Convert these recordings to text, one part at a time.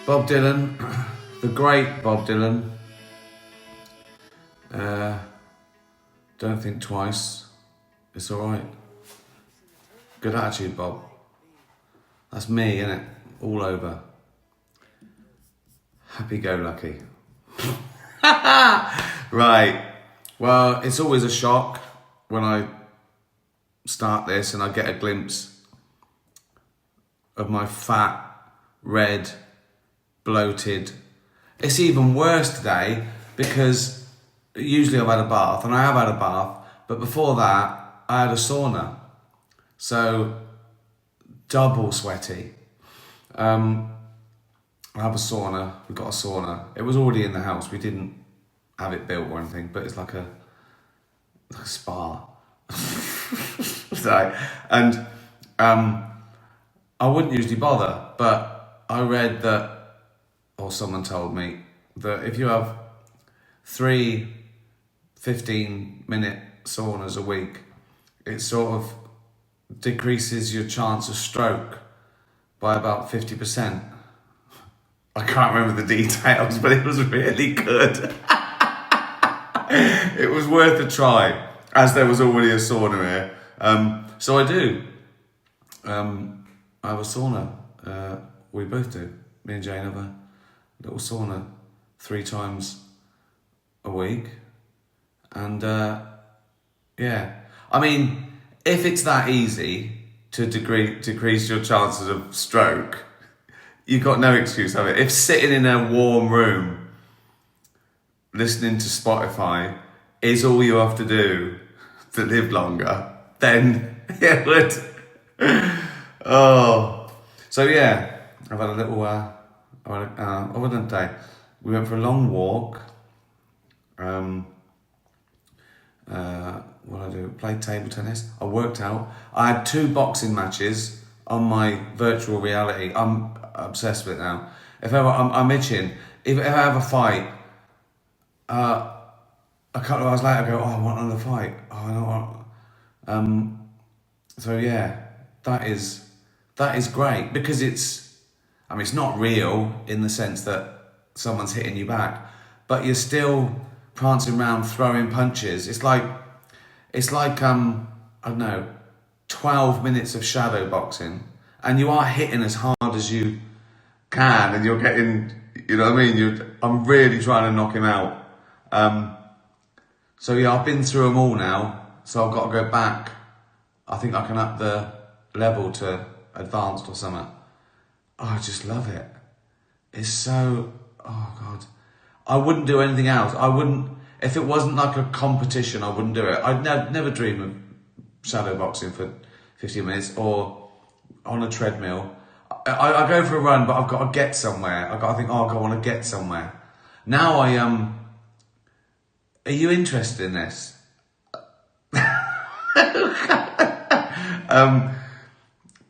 Bob Dylan, the great Bob Dylan. Don't think twice. It's all right. Good attitude, Bob. That's me, innit? All over. Happy-go-lucky. Right. Well, it's always a shock when I start this and I get a glimpse of my fat, red, bloated. It's even worse today because usually I've had a bath, and I have had a bath, but before that I had a sauna. So double sweaty. I have a sauna. We got a sauna. It was already in the house. We didn't have it built or anything, but it's like a spa. So, and I wouldn't usually bother, but I read that, or someone told me, that if you have 3 15-minute saunas a week, it sort of decreases your chance of stroke by about 50%. I can't remember the details, but it was really good. It was worth a try, as there was already a sauna here. So I do. I have a sauna. We both do. Me and Jane have a little sauna 3 times a week. And yeah. I mean, if it's that easy to decrease your chances of stroke, you've got no excuse, have it? If sitting in a warm room listening to Spotify is all you have to do to live longer, then it would. Oh. So yeah, I've had a little, what did I say? We went for a long walk. What did I do? Played table tennis. I worked out. I had 2 boxing matches on my virtual reality. I'm obsessed with it now. If ever I'm itching. If I have a fight, a couple of hours later I go, I want another fight. I don't want. So yeah, that is great because it's not real in the sense that someone's hitting you back, but you're still prancing around throwing punches. It's like I don't know, 12 minutes of shadow boxing, and you are hitting as hard as you can, and you're getting, you know what I mean? I'm really trying to knock him out. So yeah, I've been through them all now, so I've got to go back. I think I can up the level to advanced or something. Oh, I just love it. It's so, oh God. I wouldn't do anything else. I wouldn't, if it wasn't like a competition, I wouldn't do it. I'd never dream of shadow boxing for 15 minutes or on a treadmill. I go for a run, but I've got to get somewhere. I've got to think, I want to get somewhere. Now are you interested in this?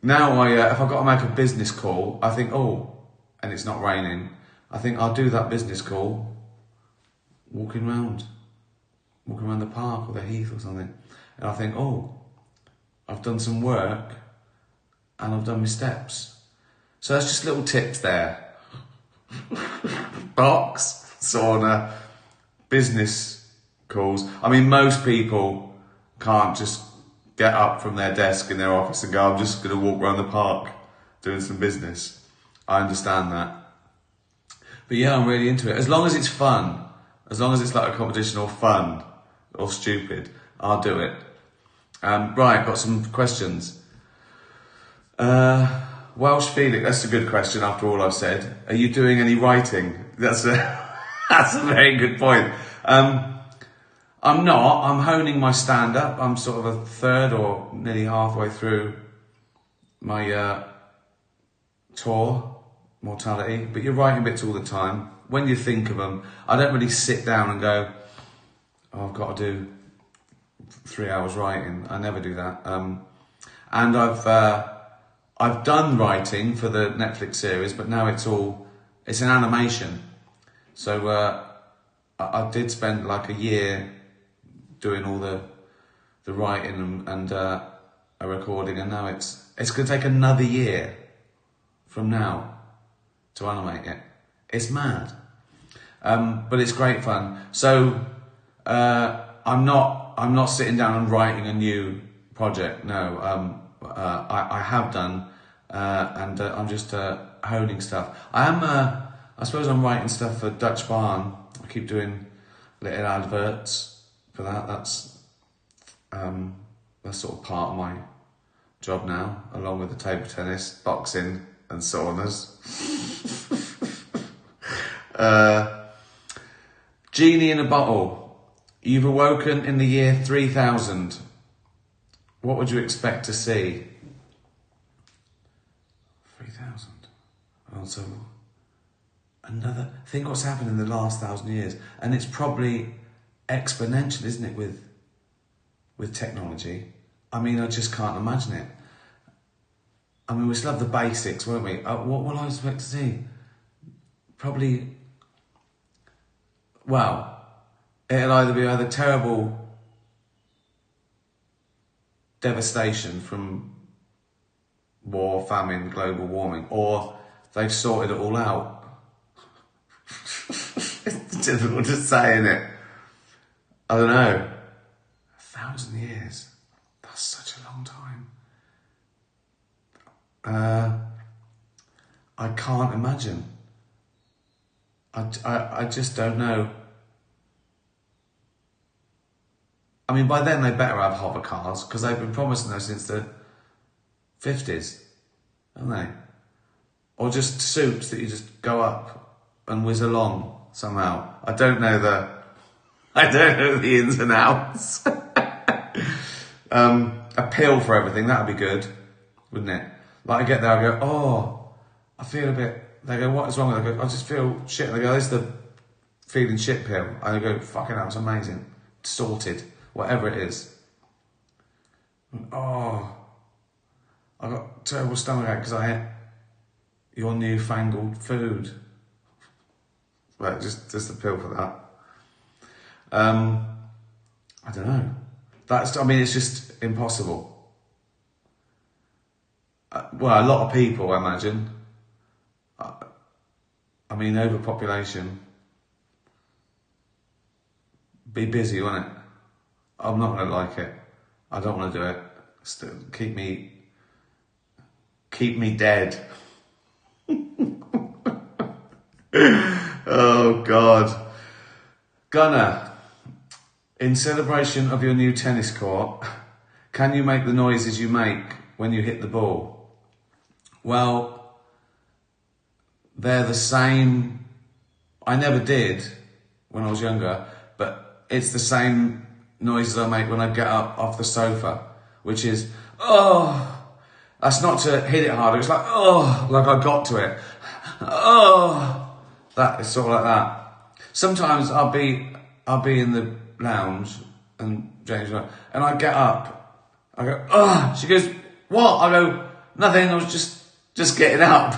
Now if I've got to make a business call, I think, and it's not raining, I think I'll do that business call walking around the park or the heath or something. And I think, I've done some work and I've done my steps. So that's just little tips there. Box, sauna, business calls. I mean, most people can't just get up from their desk in their office and go, I'm just going to walk around the park doing some business. I understand that. But yeah, I'm really into it. As long as it's fun, as long as it's like a competition or fun or stupid, I'll do it. Right, got some questions. Welsh Felix, that's a good question after all I've said. Are you doing any writing? That's a very good point. I'm not. I'm honing my stand-up. I'm sort of a third or nearly halfway through my tour, Mortality. But you're writing bits all the time. When you think of them, I don't really sit down and go, I've got to do 3 hours writing. I never do that. And I've done writing for the Netflix series, but now it's an animation. So I did spend like a year doing all the writing and a recording, and now it's going to take another year from now to animate it. It's mad. But it's great fun. So I'm not sitting down and writing a new project. No, I have done, and I'm just honing stuff. I suppose I'm writing stuff for Dutch Barn. I keep doing little adverts for that. That's sort of part of my job now, along with the table tennis, boxing, and saunas. Genie in a bottle. You've awoken in the year 3000. What would you expect to see? 3000. Oh, so think what's happened in the last 1,000 years, and it's probably exponential, isn't it, with technology? I mean, I just can't imagine it. I mean, we still have the basics, won't we? What will I expect to see? Probably, well, it'll either be terrible devastation from war, famine, global warming, or they've sorted it all out. It's difficult to say, isn't it? I don't know. 1,000 years. That's such a long time. I can't imagine. I just don't know. I mean, by then they better have hover cars, because they've been promising those since the 50s, haven't they? Or just suits that you just go up and whiz along somehow. I don't know the ins and outs. A pill for everything, that'd be good, wouldn't it? Like I get there, I go, oh, I feel a bit. They go, what is wrong? I go, I just feel shit. And they go, this is the feeling shit pill. And I go, fucking hell, it's amazing. Sorted, whatever it is. Oh, I got terrible stomachache because I ate your newfangled food. Right, just a pill for that. I don't know. It's just impossible. Well, a lot of people, I imagine. I mean, overpopulation. Be busy, won't it? I'm not going to like it. I don't want to do it. Still, keep me dead. Oh, God. Gunnar, in celebration of your new tennis court, can you make the noises you make when you hit the ball? Well, they're the same. I never did when I was younger, but it's the same noises I make when I get up off the sofa, which is, oh. That's not to hit it harder. It's like, oh, like I got to it. Oh, that is sort of like that. Sometimes I'll be in the lounge and James and I get up. I go, oh. She goes, what? I go, nothing. I was just getting up.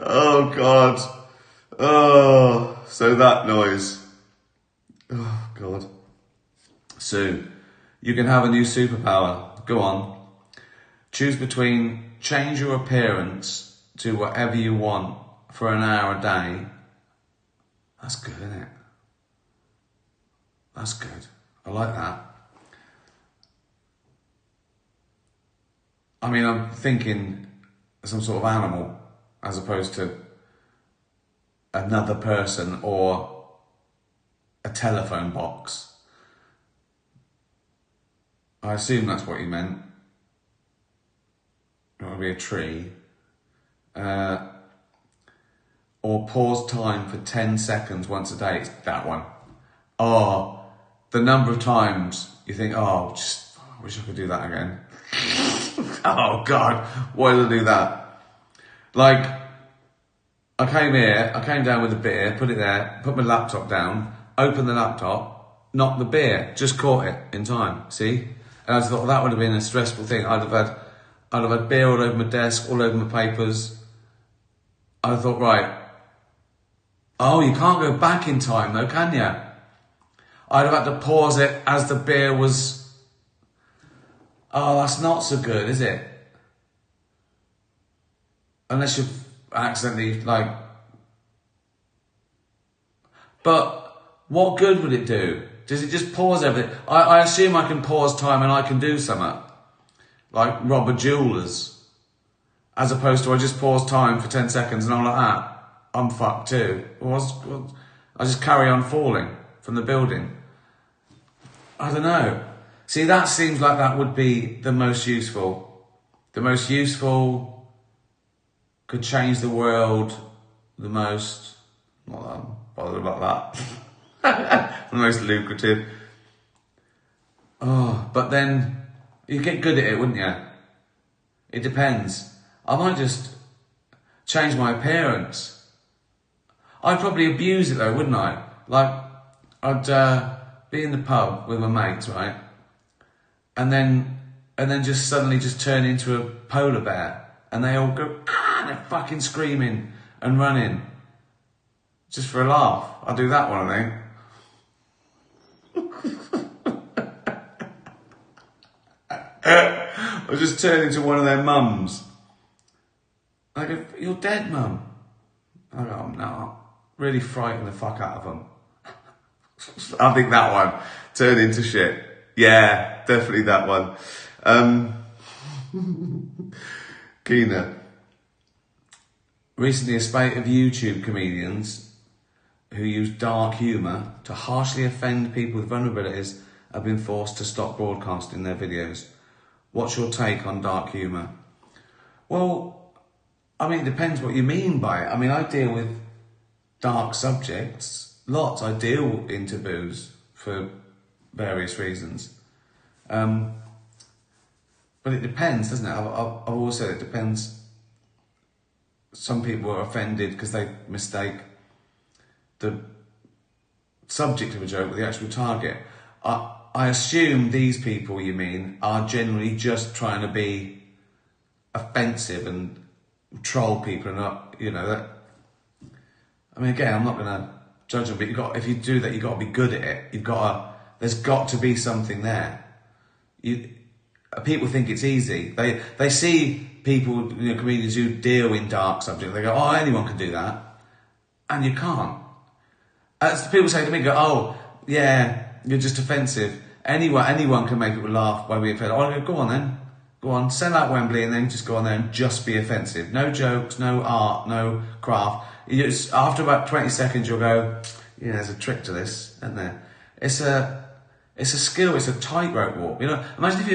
Oh God. Oh, so that noise. Oh God. Sue, you can have a new superpower. Go on. Choose between change your appearance to whatever you want for an hour a day. That's good, isn't it? That's good. I like that. I mean, I'm thinking some sort of animal as opposed to another person or a telephone box. I assume that's what you meant. It would be a tree. Or pause time for 10 seconds once a day. It's that one. Oh, the number of times you think, oh, I wish I could do that again. Oh God, why did I do that? Like, I came down with a beer, put it there, put my laptop down, opened the laptop, knocked the beer, just caught it in time, see? And I just thought, well, that would have been a stressful thing. I'd have had beer all over my desk, all over my papers. I thought, right, oh, you can't go back in time though, can you? I'd have had to pause it as the beer was Oh, that's not so good, is it? Unless you've accidentally, like... But what good would it do? Does it just pause everything? I assume I can pause time and I can do something. Like rob a jeweller's. As opposed to I just pause time for 10 seconds and I'm like, I'm fucked too. I just carry on falling from the building. I don't know. See, that seems like that would be the most useful. The most useful, could change the world the most. Not that I'm bothered about that. The most lucrative. Oh, but then you'd get good at it, wouldn't you? It depends. I might just change my appearance. I'd probably abuse it though, wouldn't I? Like, I'd be in the pub with my mates, right? And then just suddenly just turn into a polar bear. And they all go, and they're fucking screaming and running. Just for a laugh. I'll do that one, I think. Or just turn into one of their mums. I go, you're dead, mum. I go, I'm not. Really frighten the fuck out of them. I think that one. Turn into shit. Yeah, definitely that one. Keena. Recently, a spate of YouTube comedians who use dark humour to harshly offend people with vulnerabilities have been forced to stop broadcasting their videos. What's your take on dark humour? Well, I mean, it depends what you mean by it. I mean, I deal with dark subjects, lots. I deal in taboos for various reasons. But it depends, doesn't it? I've always said it depends. Some people are offended because they mistake the subject of a joke with the actual target. I assume these people you mean are generally just trying to be offensive and troll people and not, you know, that. I mean, again, I'm not going to judge them, but if you do that, you've got to be good at it. There's got to be something there. People think it's easy. They see people, you know, comedians who deal in dark subjects. They go, oh, anyone can do that. And you can't. As people say to me, go, oh, yeah, you're just offensive. Anyone can make people laugh by being offended. I go on then. Go on, sell out Wembley and then just go on there and just be offensive. No jokes, no art, no craft. After about 20 seconds, you'll go, yeah, there's a trick to this, isn't there? It's a skill, it's a tightrope walk. You know, imagine if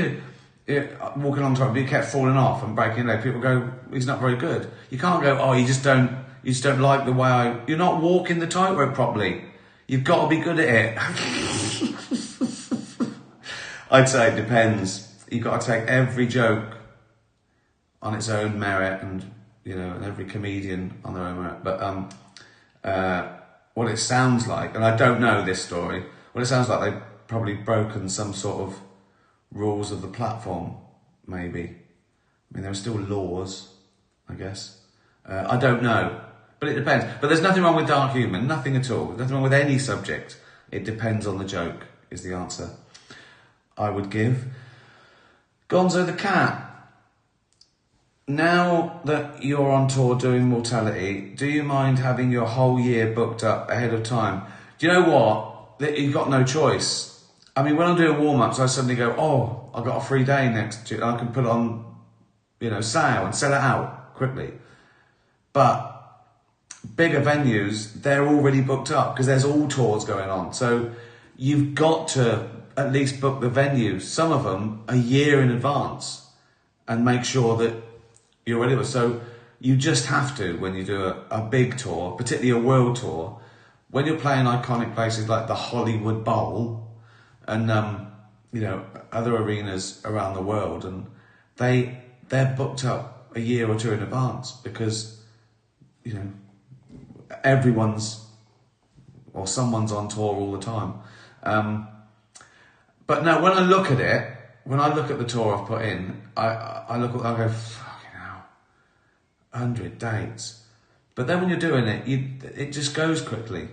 you're walking along tightrope, but you kept falling off and breaking leg. People go, he's not very good. You can't go, oh, you just don't like the way you're not walking the tightrope properly. You've got to be good at it. I'd say it depends. You've got to take every joke on its own merit and, you know, and every comedian on their own merit. But what it sounds like, and I don't know this story, what it sounds like they've probably broken some sort of rules of the platform, maybe. I mean, there are still laws, I guess. I don't know, but it depends. But there's nothing wrong with dark humour, nothing at all. There's nothing wrong with any subject. It depends on the joke, is the answer I would give. Gonzo the Cat. Now that you're on tour doing Mortality, do you mind having your whole year booked up ahead of time? Do you know what? You've got no choice. I mean, when I'm doing warm-ups, I suddenly go, oh, I've got a free day next year. I can put it on, you know, sale and sell it out quickly. But bigger venues, they're already booked up because there's all tours going on. So you've got to at least book the venues, some of them a year in advance, and make sure that you're ready with it. So you just have to, when you do a big tour, particularly a world tour, when you're playing iconic places like the Hollywood Bowl and you know, other arenas around the world, and they're booked up a year or two in advance because, you know, everyone's or someone's on tour all the time. But no, when I look at it, when I look at the tour I've put in, I look at, I go, fucking hell, 100 dates. But then when you're doing it, it just goes quickly.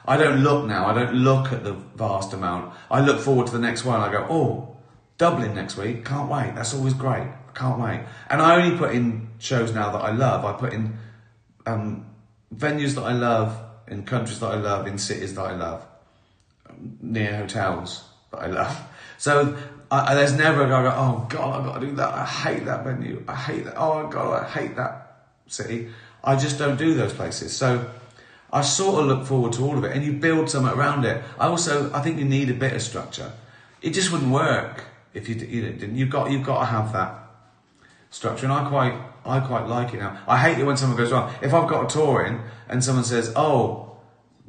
I don't look now, I don't look at the vast amount. I look forward to the next one, I go, oh, Dublin next week, can't wait. That's always great. Can't wait. And I only put in shows now that I love. I put in venues that I love, in countries that I love, in cities that I love, near hotels that I love. So there's never a guy go, oh God, I've got to do that. I hate that venue. I hate that. Oh God, I hate that city. I just don't do those places. So I sort of look forward to all of it, and you build something around it. I think you need a bit of structure. It just wouldn't work if you didn't. You've got to have that structure, and I quite like it now. I hate it when someone goes wrong. If I've got a tour in and someone says, "Oh,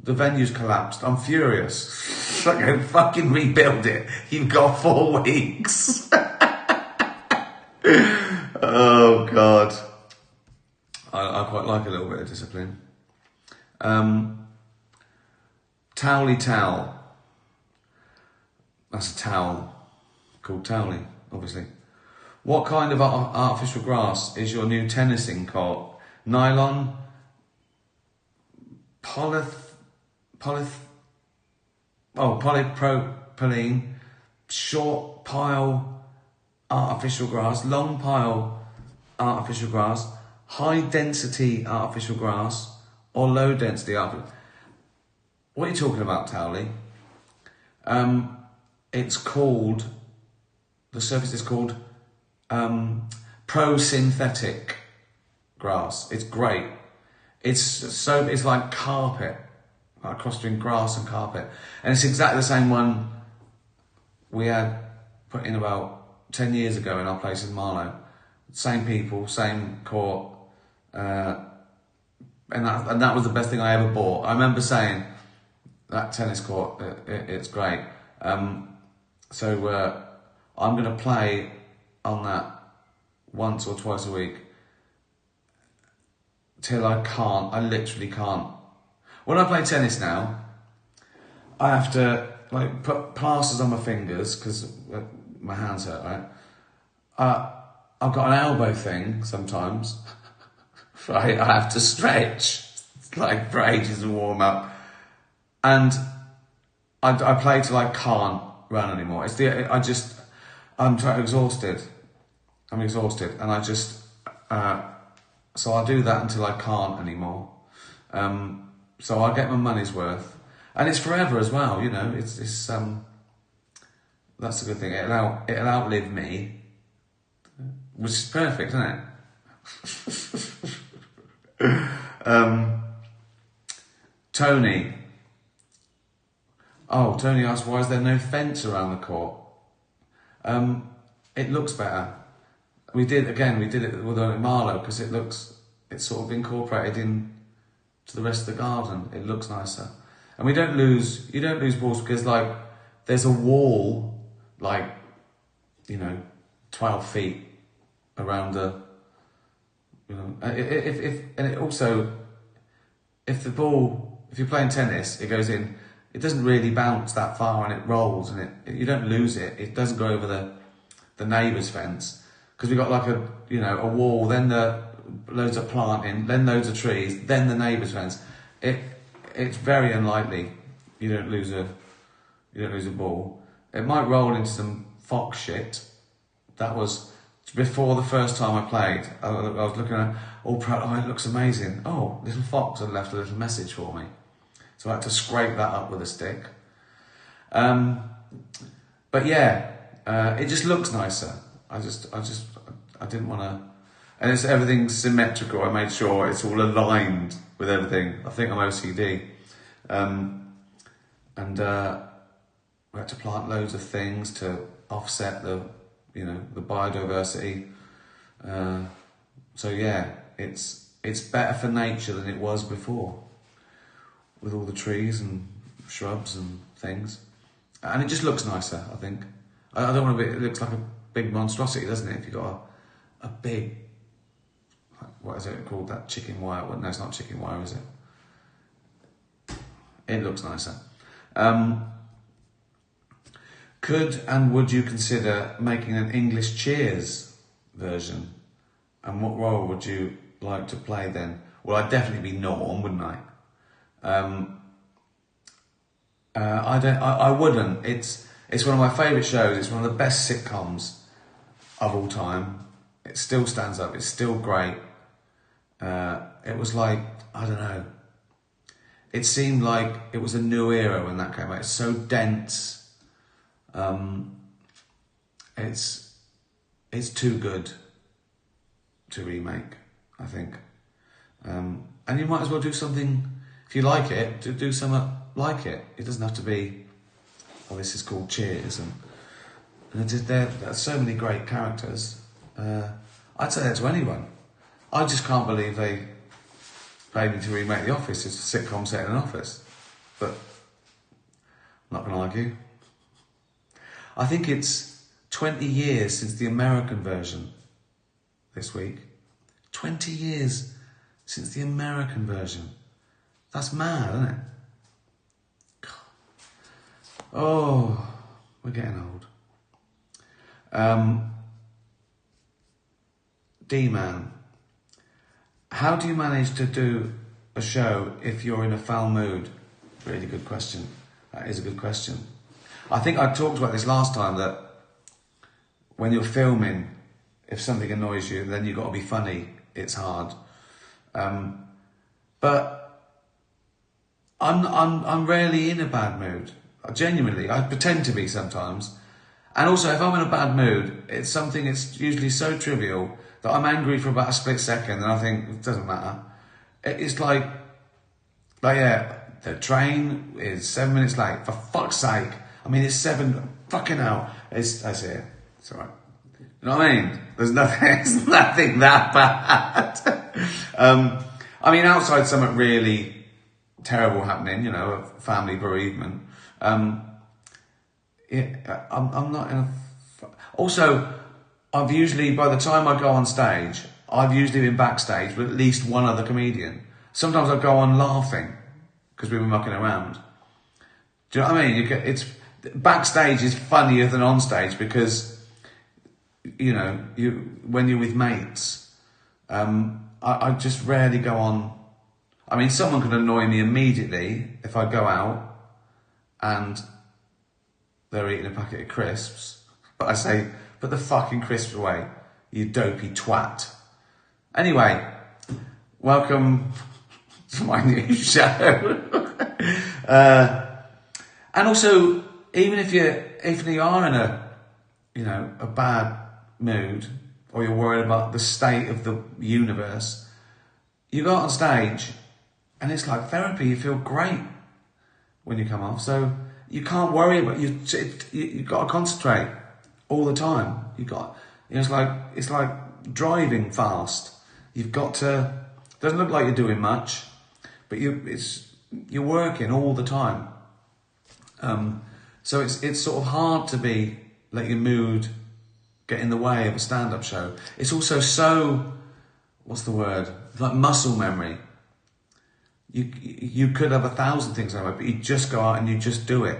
the venue's collapsed," I'm furious. I go, fucking rebuild it. You've got 4 weeks. Oh God, I quite like a little bit of discipline. Towely towel. That's a towel called Towley, obviously. What kind of artificial grass is your new tennising court? Nylon, polypropylene, short pile artificial grass, long pile artificial grass, high density artificial grass, or low density artificial. What are you talking about, Towley? It's called, the surface is called pro-synthetic grass. It's great. It's like carpet, like a cross between grass and carpet. And it's exactly the same one we had put in about 10 years ago in our place in Marlow. Same people, same court. And that was the best thing I ever bought. I remember saying, that tennis court, it's great. So I'm going to play on that once or twice a week till I can't. I literally can't. When I play tennis now, I have to put plasters on my fingers because my hands hurt, right? I've got an elbow thing sometimes. Right, I have to stretch for ages and warm up. And I play till I can't run anymore. I'm exhausted. I'm exhausted, and so I'll do that until I can't anymore. So I'll get my money's worth, and it's forever as well. You know, it's that's a good thing. It'll outlive me, which is perfect, isn't it? Tony. Oh, Tony asked, why is there no fence around the court? It looks better. We did it with Marlow because it's sort of incorporated in to the rest of the garden. It looks nicer. And you don't lose balls because there's a wall 12 feet around the, if you're playing tennis, it goes in, it doesn't really bounce that far and it rolls and you don't lose it. It doesn't go over the neighbour's fence because we've got a wall, then loads of planting, then loads of trees, then the neighbour's fence. It's very unlikely you don't lose a ball. It might roll into some fox shit. That was before the first time I played. I was looking at all proud. Oh, it looks amazing. Oh, little fox had left a little message for me. So I had to scrape that up with a stick. But yeah, it just looks nicer. I didn't want to, and everything's symmetrical. I made sure it's all aligned with everything. I think I'm OCD. We had to plant loads of things to offset the biodiversity. So yeah, it's better for nature than it was before, with all the trees and shrubs and things. And it just looks nicer, I think. I don't want to it looks like a big monstrosity, doesn't it? If you've got a big, what is it called, that chicken wire? Well, no, it's not chicken wire, is it? It looks nicer. Could and would you consider making an English Cheers version? And what role would you like to play then? Well, I'd definitely be Norm, wouldn't I? I wouldn't. It's It's one of my favourite shows. It's one of the best sitcoms of all time. It still stands up. It's still great. It was like, I don't know. It seemed like it was a new era when that came out. It's so dense. It's too good to remake, I think. And you might as well do something, if you like it, to do something like it. It doesn't have to be, oh, this is called Cheers. And there's so many great characters. I'd say that to anyone. I just can't believe they paid me to remake The Office. It's a sitcom set in an office. But I'm not going to argue. I think it's 20 years since the American version this week. 20 years since the American version. That's mad, isn't it? God. Oh, we're getting old. D-Man. How do you manage to do a show if you're in a foul mood? Really good question. That is a good question. I think I talked about this last time, that when you're filming, if something annoys you, then you've got to be funny. It's hard. But I'm rarely in a bad mood. Genuinely, I pretend to be sometimes. And also, if I'm in a bad mood, it's something that's usually so trivial that I'm angry for about a split second, and I think it doesn't matter. It's like yeah, the train is 7 minutes late. For fuck's sake! I mean, it's 7. Fucking hell! That's it. It's alright. You know what I mean? There's nothing. It's nothing that bad. I mean, outside something really terrible happening, a family bereavement. I'm not in a. Also, I've usually, by the time I go on stage, I've usually been backstage with at least one other comedian. Sometimes I go on laughing because we've been mucking around. Do you know what I mean? It's backstage is funnier than on stage because when you're with mates. I just rarely go on. I mean, someone could annoy me immediately if I go out and they're eating a packet of crisps, but I say, put the fucking crisps away, you dopey twat. Anyway, welcome to my new show. And also, even if you are in a bad mood, or you're worried about the state of the universe, you go out on stage and it's like therapy. You feel great when you come off. So you can't worry about you've got to concentrate all the time. It's like driving fast. You've got to. Doesn't look like you're doing much, but you're working all the time. So it's sort of hard to let your mood get in the way of a stand-up show. It's also so, what's the word? It's like muscle memory. You could have 1,000 things on it, but you just go out and you just do it.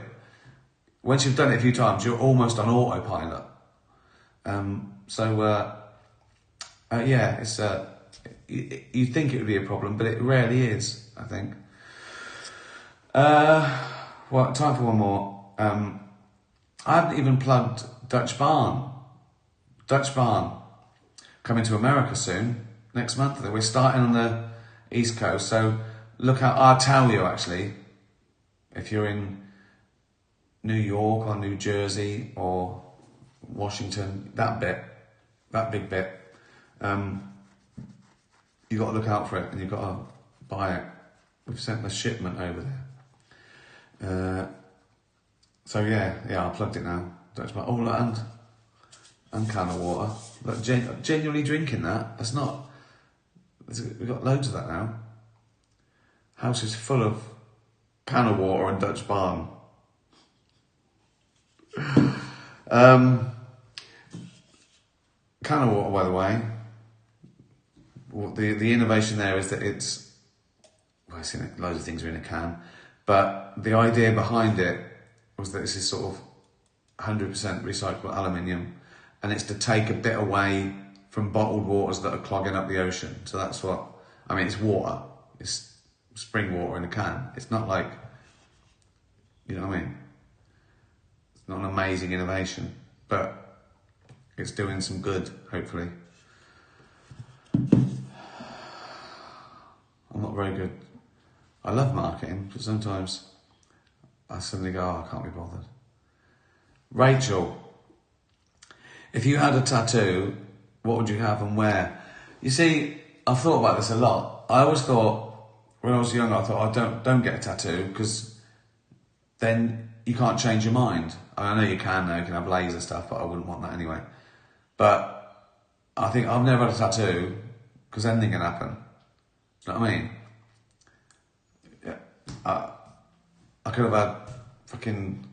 Once you've done it a few times, you're almost on autopilot. Yeah, it's you think it would be a problem, but it rarely is, I think. Well, time for one more. I haven't even plugged Dutch Barn. Dutch Barn coming to America soon, next month. We're starting on the East Coast, so look out. I'll tell you, actually, if you're in New York or New Jersey or Washington, that big bit, you've got to look out for it and you've got to buy it. We've sent the shipment over there. So yeah, I plugged it now. Dutch Barn. Oh, and can of water. But genuinely drinking that. That's not. We've got loads of that now. House is full of can of water and Dutch Barn. Can of water, by the way. The innovation there is that it's loads of things are in a can, but the idea behind it was that this is sort of 100% recyclable aluminium, and it's to take a bit away from bottled waters that are clogging up the ocean. So that's what I mean. It's water. It's spring water in a can. It's not like, you know what I mean? It's not an amazing innovation, but it's doing some good, hopefully. I'm not very good. I love marketing, but sometimes I suddenly go, oh, I can't be bothered. Rachel, if you had a tattoo, what would you have and where? You see, I've thought about this a lot. I always thought, when I was younger, I thought, don't get a tattoo, because then you can't change your mind. I know you can now, you can have laser stuff, but I wouldn't want that anyway. But I think I've never had a tattoo, because anything can happen. You know what I mean? Yeah. I could have had fucking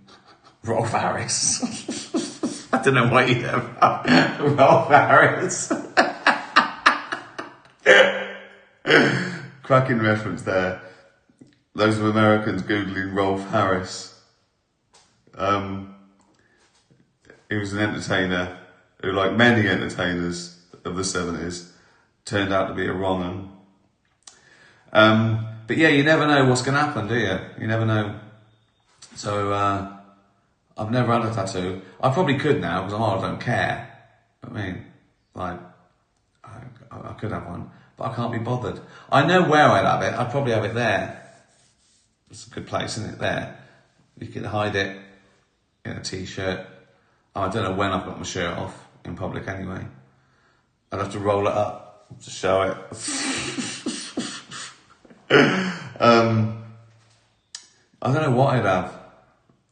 Rolf Harris. I don't know what you'd have. Rolf Harris. Cracking reference there. Those of Americans Googling Rolf Harris. He was an entertainer who, like many entertainers of the 70s, turned out to be a wrong un. But yeah, you never know what's going to happen, do you? You never know. So, I've never had a tattoo. I probably could now, because I don't care. I mean, like, I could have one, but I can't be bothered. I know where I'd have it. I'd probably have it there. It's a good place, isn't it? There. You can hide it in a t-shirt. I don't know when I've got my shirt off in public anyway. I'd have to roll it up to show it. I don't know what I'd have.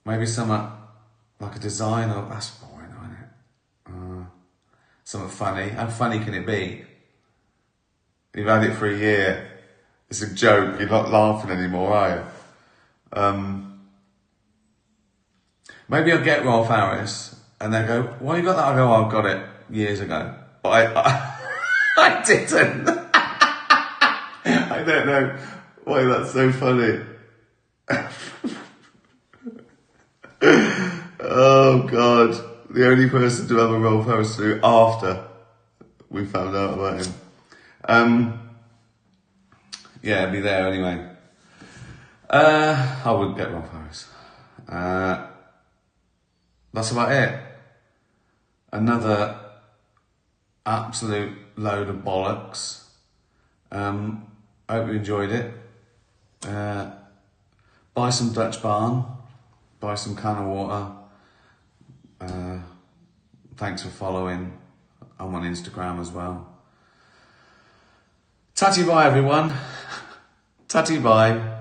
Maybe something like a design, or that's boring, isn't it? Something funny. How funny can it be? You've had it for a year. It's a joke. You're not laughing anymore, are you? Maybe I'll get Rolf Harris, and they go, "Why you got that?" I go, "Oh, I got it years ago, but I didn't." I don't know why that's so funny. Oh God, the only person to have a Rolf Harris tattoo after we found out about him. Yeah, it'd be there anyway. I wouldn't get Rolf Harris. That's about it. Another absolute load of bollocks. I hope you enjoyed it. Buy some Dutch Barn. Buy some can of water. Thanks for following. I'm on Instagram as well. Tatty bye, everyone. Tatty bye.